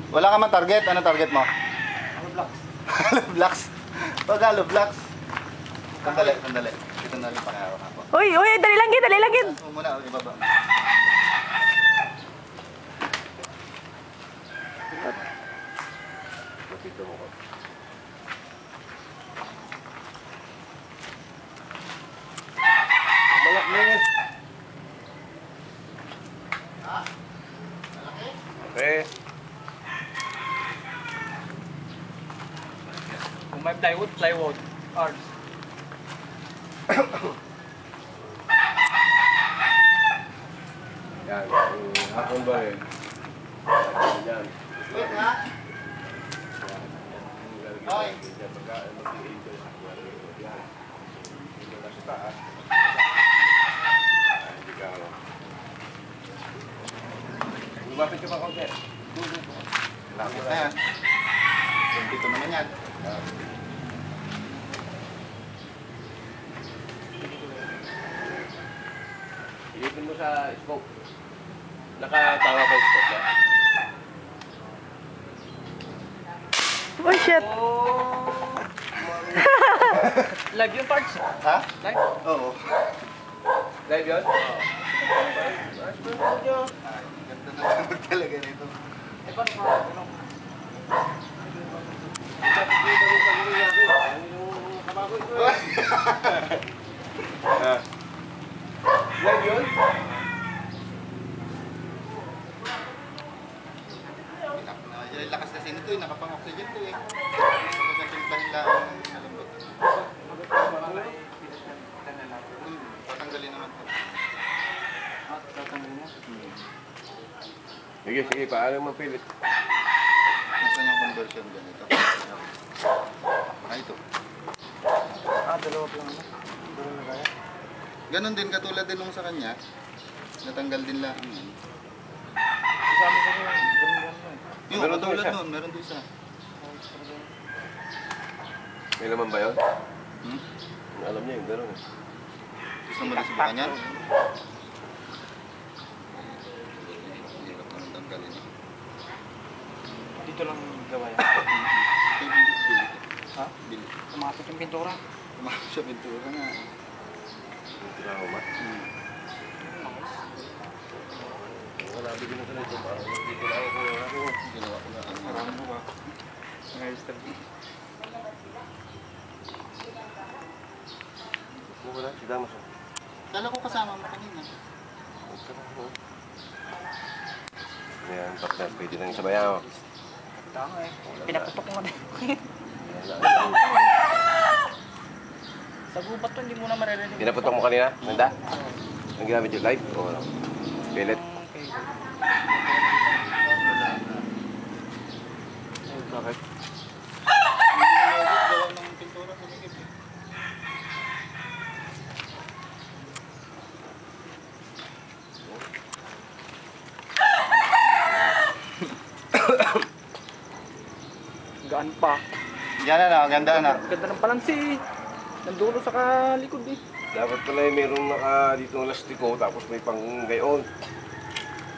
Wala ka man target? Ano target mo? Hollow blocks. Hollow blocks? Pag hollow blocks? Sandali, sandali. Dito na lang pakihawak ako. Uy, uy, dali lang gid, dali lang gid. Taas mo muna, ibaba. Dito mo ko. Balak na yan. Okay. Kung may plywood, plywood. Arms. Yan, hapon ba rin? Yan. Wait nga. Hoy. Lumapit ka pa konti. Lapit na yan. Dito naman yan. Ilipin mo sa scope. Nakatawa ba yung scope na? Oh, shit. Live yung parts. Ha? Live. Oo. Live yun? Oo. Ganda na talaga nito. Eh, paano ka? Ano? Live yun? Yung lakas kasi nito eh, nakapang-oxygen to eh. Nakapang-oxygen lang malambot. Tatanggalin naman to. Tatanggalin mo. Sige, sige. Paano mapilit? Nasaan yung conversion ganito? Ito. Dalawa pa lang. Dalawa na kaya. Ganon din, katulad din nung sa kanya. Natanggal din lang. Kasama ko yung ganun eh. Yung Meron doon katulad isa. nun, meron doon isa. May naman ba yun? Hmm? Alam niya yung gano'n eh. Gusto mo rin subukan yan? Hirap naman tanggalin. Dito lang gawa yan. Bili. Ha? Bili. Tumakot yung pintura. Tumakot siya pintura nga. Trauma. Wala, bigyan na sa ito. Parang dito lang ako. Ginawa ko na ano. Marami mo ba? Ngayos talaga. Wala, si Damas. Kala ko kasama mo kanina. Ayan, partner. Pwede nang sabayan. Tama eh. Pinaputok mo na. Sa gubat to, hindi mo na maririnig. Pinaputok mo kanina? Nanda? Ang ginamit yung live? O ano? Pellet? Okay. Bakit? Gawa ng pintura sa ligid eh. Gaan pa. Yan na, ganda na. Ganda ng palansi. Nandulo sa kalikod eh. Dapat pala yung mayroong naka dito ng lastiko tapos may pang gayon.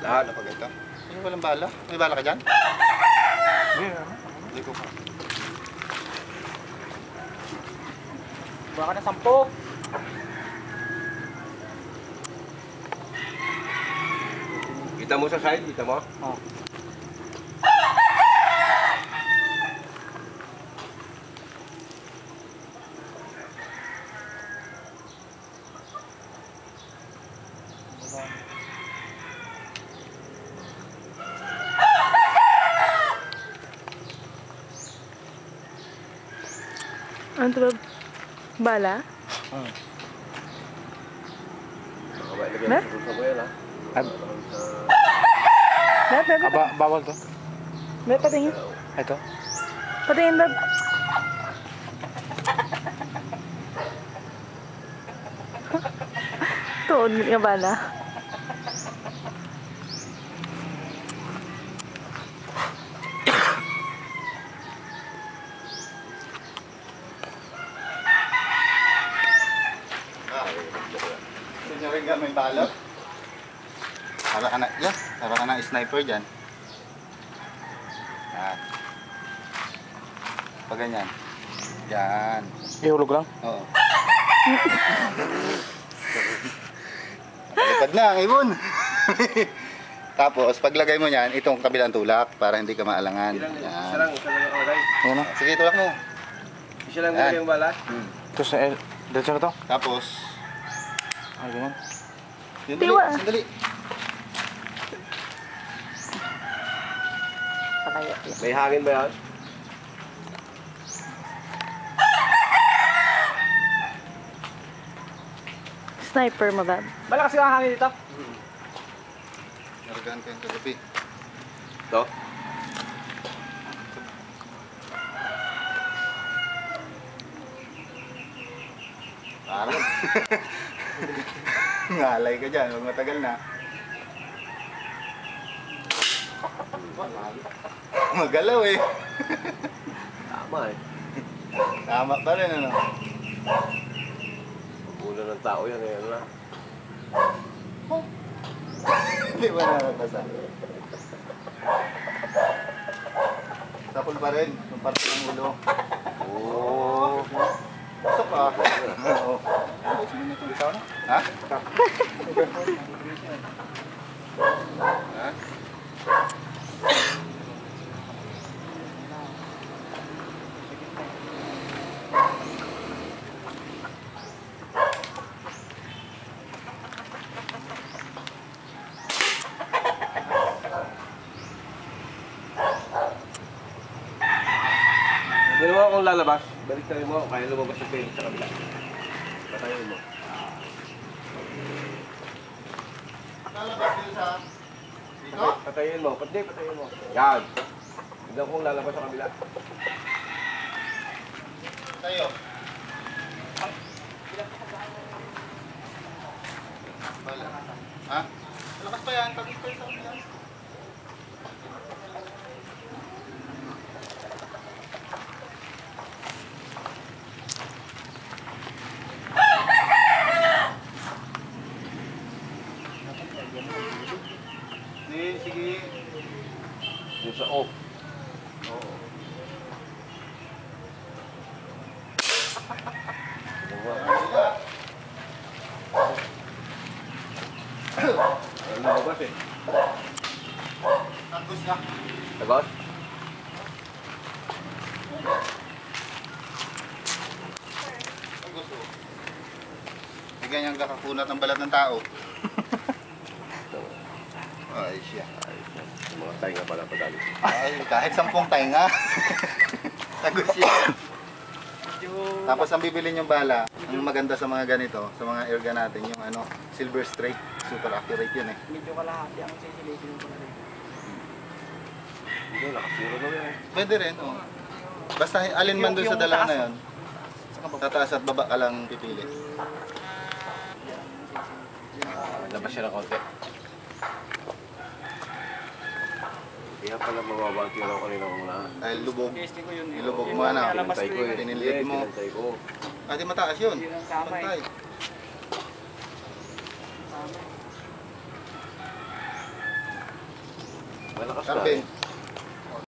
Lahat. Ano pa ito? Ano walang bala? May bala ka dyan? Meron. Hindi ko pa. Baka na 10. Kita mo sa side, kita mo? Oh. Ano to ba? Bala? Makabay lagyan Mer? mo sa buyan ha. Bawal to. Ba't patingin? Ito. Patingin, Bob. Tuod nga bala. Gusto nyo rin may bala? Para ka na, para ka na sniper dyan. Yan. Pag ganyan. Yan. Ihulog lang. Oo. Lipad na ang ibon. Tapos, paglagay mo niyan, itong kabilang tulak para hindi ka maalangan. Isa Yan. lang nakalagay. Ayan na. Sige, tulak mo. Isa lang Yan. nilagay yung bala. Ito sa diretso na to. Tapos, Ay, ganyan. yun Tiwa. sandali. Pakaya. May hangin ba yan? Sniper mo ba? Malakas yung hangin dito. Naragaan ko yung kagabi. Ito? Parang. Ngalay ka dyan, huwag matagal na. Magalaw eh. Tama eh. Tama pa rin ano. Pagbulan ng tao yan eh. Ano na? Hindi ba nakakasa? Sapol pa rin, yung parte ng ulo. Oo. Pasok ka. Oo. Ha? Ha? Hindi mo akong lalabas. Balik tayo mo. Kaya lumabas yung pwede sa kabila. Patayin mo. Lalabas din sa... Dito? Patayin mo. Patayin mo. Yan. Hindi akong lalabas sa kabila. Tayo. Wala. Ha? Lakas pa yan. Tagis pa yan sa kabila. Sige. Yung sa off. Oo. Ano lumabas eh? Tagos na. Labas? Tagos o. Hindi ganyan kakakunat ng balat ng tao. Ay siya. Yung mga tainga pala padali. Ay, kahit 10 tainga. Tagos siya. Tapos ang bibili yung bala, ang maganda sa mga ganito, sa mga airgun natin, yung ano, silver straight. Super accurate yun eh. Medyo kalahati ang sisilipin ko na rin. Hindi, nakasiro na yan. Pwede rin, oh. Basta alin man doon sa Yung dalawa taas, na yun, tataas at baba ka lang pipili. Labas siya ng konti. Kaya pala mababanti lang kanina muna. Dahil lubog, Testing ko yun. ilubog Yun mo ang ano, nilalabas Pinantay ko ko eh. eh. Piniliit mo. Pinantay ko. Ah, di mataas yun. Yun ang tama eh. Pantay. Malakas na Carbon. eh.